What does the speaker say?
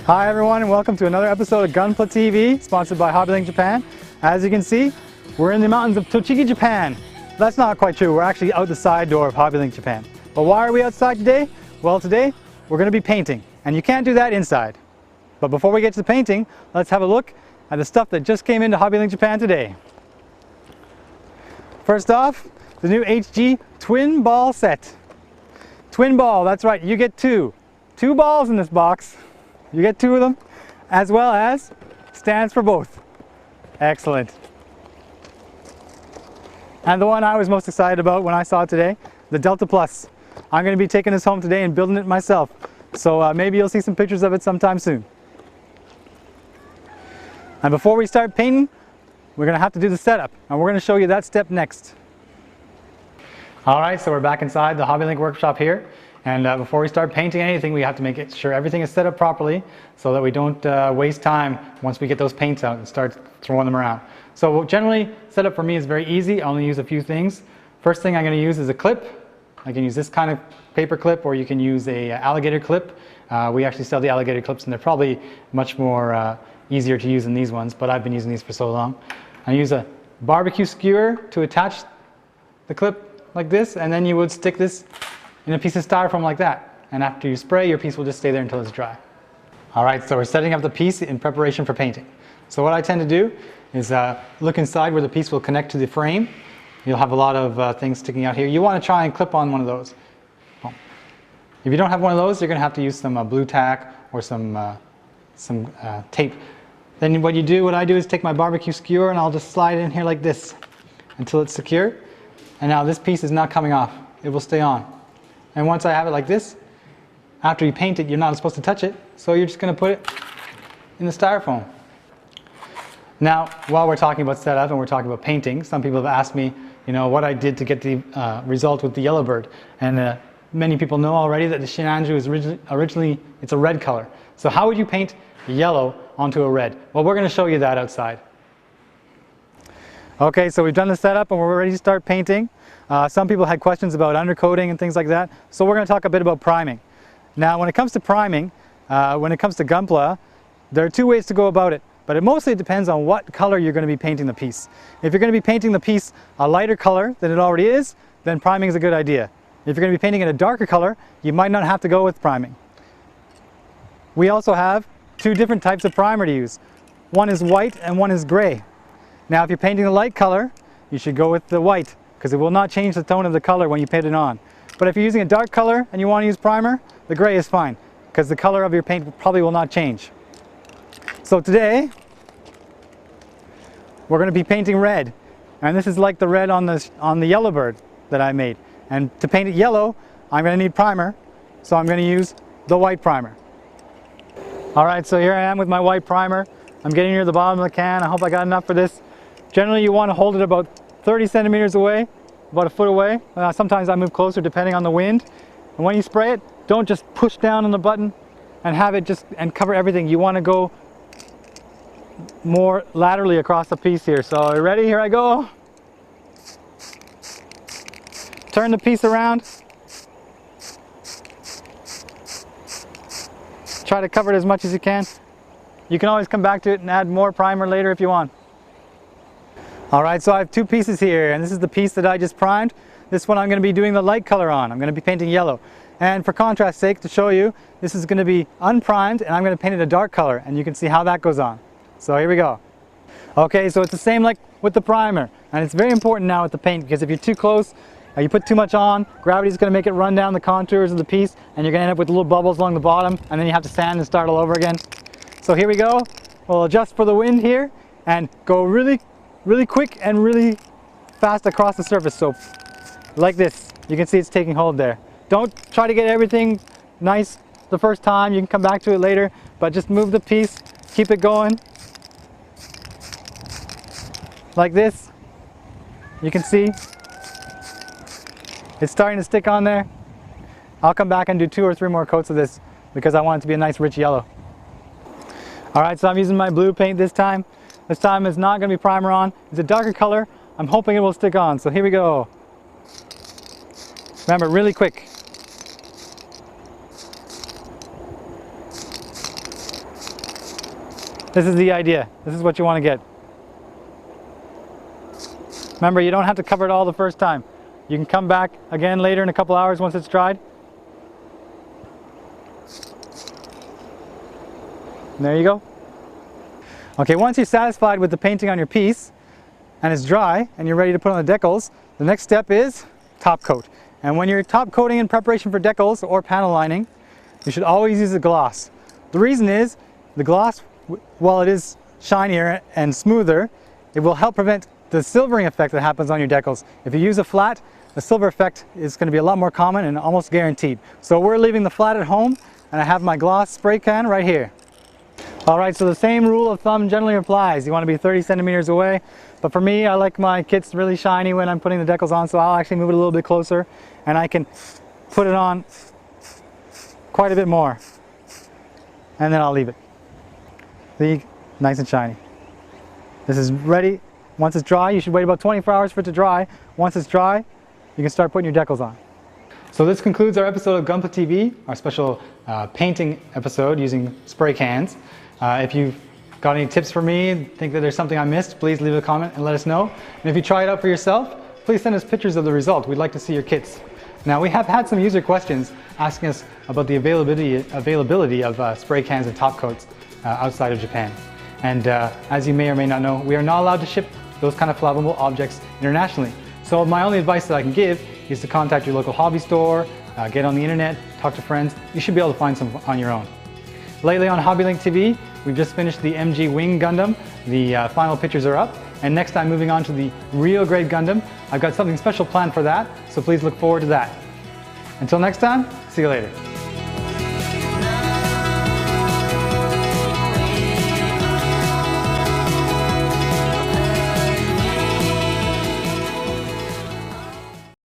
Hi everyone and welcome to another episode of Gunpla TV, sponsored by HobbyLink Japan. As you can see, we're in the mountains of Tochigi, Japan. That's not quite true, we're actually out the side door of HobbyLink Japan. But why are we outside today? Well, today we're going to be painting, and you can't do that inside. But before we get to the painting, let's have a look at the stuff that just came into HobbyLink Japan today. First off, the new HG Twin Ball set. Twin ball, that's right, you get two balls in this box. You get two of them, as well as stands for both. Excellent. And the one I was most excited about when I saw it today, the Delta Plus. I'm going to be taking this home today and building it myself. So maybe you'll see some pictures of it sometime soon. And before we start painting, we're going to have to do the setup. And we're going to show you that step next. Alright, so we're back inside the HobbyLink workshop here. And before we start painting anything, we have to make sure everything is set up properly so that we don't waste time once we get those paints out and start throwing them around. So generally, setup for me is very easy. I only use a few things. First thing I'm going to use is a clip. I can use this kind of paper clip, or you can use a alligator clip. We actually sell the alligator clips, and they're probably much more easier to use than these ones, but I've been using these for so long. I use a barbecue skewer to attach the clip like this, and then you would stick this in a piece of styrofoam like that, and after you spray, your piece will just stay there until it's dry. Alright, so we're setting up the piece in preparation for painting. So what I tend to do is look inside where the piece will connect to the frame. You'll have a lot of things sticking out here. You want to try and clip on one of those. Well, if you don't have one of those, you're going to have to use some blue tack or some tape. Then what I do is take my barbecue skewer and I'll just slide it in here like this until it's secure. And now this piece is not coming off. It will stay on. And once I have it like this, after you paint it, you're not supposed to touch it, so you're just going to put it in the styrofoam. Now, while we're talking about setup and we're talking about painting, some people have asked me, what I did to get the result with the Yellowbird. And many people know already that the Sinanju is originally it's a red color. So how would you paint yellow onto a red? Well, we're going to show you that outside. Okay, so we've done the setup and we're ready to start painting. Some people had questions about undercoating and things like that, so we're going to talk a bit about priming. Now, when it comes to priming, when it comes to Gunpla, there are two ways to go about it, but it mostly depends on what color you're going to be painting the piece. If you're going to be painting the piece a lighter color than it already is, then priming is a good idea. If you're going to be painting it a darker color, you might not have to go with priming. We also have two different types of primer to use. One is white and one is gray. Now, if you're painting the light color, you should go with the white, because it will not change the tone of the color when you paint it on. But if you're using a dark color and you want to use primer, the gray is fine, because the color of your paint probably will not change. So today, we're going to be painting red. And this is like the red on the Yellowbird that I made. And to paint it yellow, I'm going to need primer, so I'm going to use the white primer. Alright, so here I am with my white primer. I'm getting near the bottom of the can. I hope I got enough for this. Generally, you want to hold it about 30 centimeters away, about a foot away. Sometimes I move closer depending on the wind. And when you spray it, don't just push down on the button and have it and cover everything. You want to go more laterally across the piece here. So are you ready? Here I go. Turn the piece around. Try to cover it as much as you can. You can always come back to it and add more primer later if you want. Alright, so I have two pieces here, and this is the piece that I just primed. This one I'm going to be doing the light color on. I'm going to be painting yellow. And for contrast's sake, to show you, this is going to be unprimed, and I'm going to paint it a dark color, and you can see how that goes on. So here we go. Okay, so it's the same like with the primer, and it's very important now with the paint, because if you're too close, you put too much on, gravity's going to make it run down the contours of the piece, and you're going to end up with little bubbles along the bottom, and then you have to sand and start all over again. So here we go. We'll adjust for the wind here, and go really quick and really fast across the surface. So like this, you can see it's taking hold there. Don't try to get everything nice the first time. You can come back to it later, but just move the piece, keep it going like this. You can see it's starting to stick on there. I'll come back and do 2 or 3 more coats of this because I want it to be a nice rich yellow. Alright, so I'm using my blue paint this time. This time it's not going to be primer on. It's a darker color. I'm hoping it will stick on. So here we go. Remember, really quick. This is the idea. This is what you want to get. Remember, you don't have to cover it all the first time. You can come back again later in a couple hours once it's dried. And there you go. Okay, once you're satisfied with the painting on your piece and it's dry and you're ready to put on the decals, the next step is top coat. And when you're top coating in preparation for decals or panel lining, you should always use a gloss. The reason is the gloss, while it is shinier and smoother, it will help prevent the silvering effect that happens on your decals. If you use a flat, the silver effect is going to be a lot more common and almost guaranteed. So we're leaving the flat at home, and I have my gloss spray can right here. Alright, so the same rule of thumb generally applies. You want to be 30 centimeters away, but for me, I like my kits really shiny when I'm putting the decals on, so I'll actually move it a little bit closer, and I can put it on quite a bit more, and then I'll leave it. See, nice and shiny. This is ready. Once it's dry, you should wait about 24 hours for it to dry. Once it's dry, you can start putting your decals on. So this concludes our episode of Gunpla TV, our special painting episode using spray cans. If you've got any tips for me, think that there's something I missed, please leave a comment and let us know. And if you try it out for yourself, please send us pictures of the result. We'd like to see your kits. Now, we have had some user questions asking us about the availability of spray cans and top coats outside of Japan. And as you may or may not know, we are not allowed to ship those kind of flammable objects internationally. So my only advice that I can give is to contact your local hobby store, get on the internet, talk to friends. You should be able to find some on your own. Lately on HobbyLink TV, we've just finished the MG Wing Gundam. The final pictures are up. And next time, moving on to the real grade Gundam. I've got something special planned for that, so please look forward to that. Until next time, see you later.